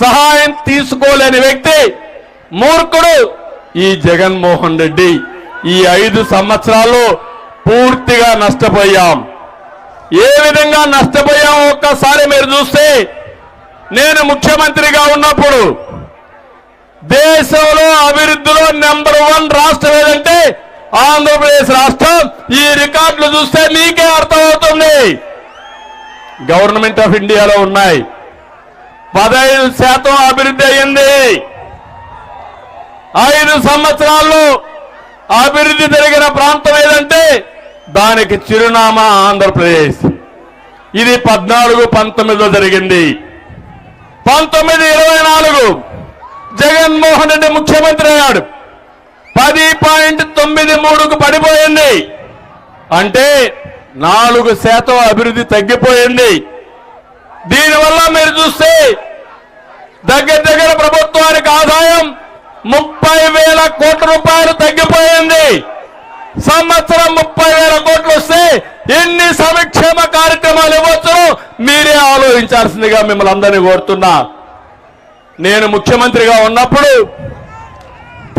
సహాయం తీసుకోలేని వ్యక్తి మూర్ఖుడు ఈ జగన్మోహన్ రెడ్డి. ఈ 5 సంవత్సరాల్లో పూర్తిగా నష్టపోయాం. ఏ విధంగా నష్టపోయాం ఒక్కసారి మీరు చూస్తే, నేను ముఖ్యమంత్రిగా ఉన్నప్పుడు దేశంలో అభివృద్ధిలో నెంబర్ 1 రాష్ట్రం ఏదంటే ఆంధ్రప్రదేశ్ రాష్ట్రం. ఈ రికార్డులు చూస్తే మీకే అర్థమవుతుంది. గవర్నమెంట్ ఆఫ్ ఇండియాలో ఉన్నాయి. 15% అభివృద్ధి అయింది. 5 సంవత్సరాల్లో అభివృద్ధి జరిగిన ప్రాంతం ఏదంటే దానికి చిరునామా ఆంధ్రప్రదేశ్. ఇది 14-19లో జరిగింది. 19-24 జగన్మోహన్ రెడ్డి ముఖ్యమంత్రి అయ్యాడు. 10.93కు పడిపోయింది. అంటే 4% అభివృద్ధి తగ్గిపోయింది. దీనివల్ల మీరు చూస్తే దగ్గర ప్రభుత్వానికి ఆదాయం 30,000 కోట్ల రూపాయలు తగ్గిపోయింది. సంవత్సరం 30,000 కోట్లు వస్తే ఎన్ని సంక్షేమ కార్యక్రమాలు ఇవ్వచ్చు మీరే ఆలోచించాల్సిందిగా మిమ్మల్ని అందరినీ కోరుతున్నా. నేను ముఖ్యమంత్రిగా ఉన్నప్పుడు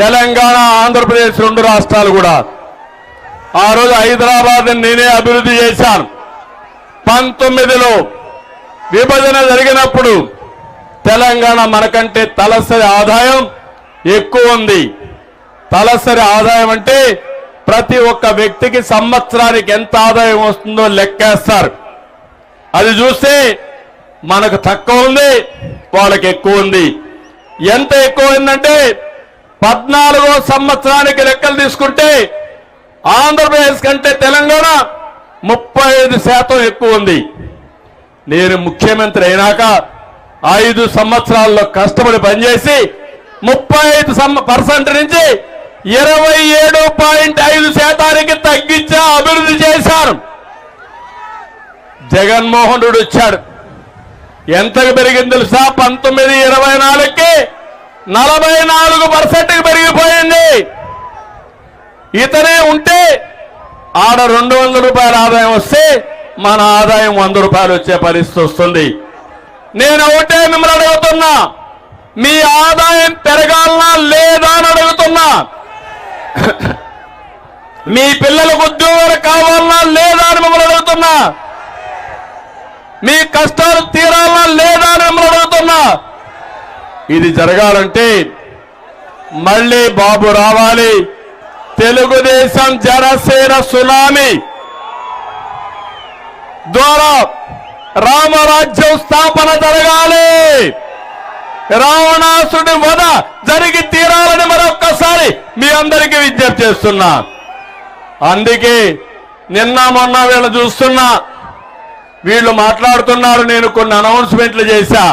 తెలంగాణ ఆంధ్రప్రదేశ్ 2 రాష్ట్రాలు కూడా ఆ రోజు హైదరాబాద్ నేనే అభివృద్ధి చేశాను. 19లో విభజన జరిగినప్పుడు తెలంగాణ మనకంటే తలసరి ఆదాయం ఎక్కువ ఉంది. తలసరి ఆదాయం అంటే ప్రతి ఒక్క వ్యక్తికి సంవత్సరానికి ఎంత ఆదాయం వస్తుందో లెక్కేస్తారు. అది చూస్తే మనకు తక్కువ ఉంది, వాళ్ళకి ఎక్కువ ఉంది. ఎంత ఎక్కువ ఉందంటే 14వ సంవత్సరానికి లెక్కలు తీసుకుంటే ఆంధ్రప్రదేశ్ కంటే తెలంగాణ 35% ఎక్కువ ఉంది. నేను ముఖ్యమంత్రి అయినాక 5 సంవత్సరాల్లో కష్టపడి పనిచేసి 35% నుంచి 27.5% తగ్గించే అభివృద్ధి చేశారు. జగన్మోహన్ రెడ్డి వచ్చాడు. ఎంతకు పెరిగింది తెలుసా? 19-24కి 44%కి పెరిగిపోయింది. ఇతనే ఉంటే ఆడ 200 రూపాయల ఆదాయం వస్తే మన ఆదాయం 100 రూపాయలు వచ్చే పరిస్థితి వస్తుంది. నేను ఒకటే మిమ్మల్ని అడుగుతున్నా, మీ ఆదాయం పెరగాలనా లేదా అని అడుగుతున్నా. మీ పిల్లలకు ఉద్యోగాలు కావాలనా లేదా అని మిమ్మల్ని అడుగుతున్నా. మీ కష్టాలు తీరాలనా లేదా అని మిమ్మల్ని అడుగుతున్నా. ఇది జరగాలంటే మళ్ళీ బాబు రావాలి. తెలుగుదేశం జనసేన సునామీ ద్వారా రామరాజ్యం స్థాపన జరగాలి. రావణాసుడి వధ జరిగి తీరాలని మరొక్కసారి మీ అందరికీ విజ్ఞప్తి చేస్తున్నా. అందుకే నిన్న మొన్న వీళ్ళు చూస్తున్నా, వీళ్ళు మాట్లాడుతున్నారు. నేను కొన్ని అనౌన్స్మెంట్లు చేశా.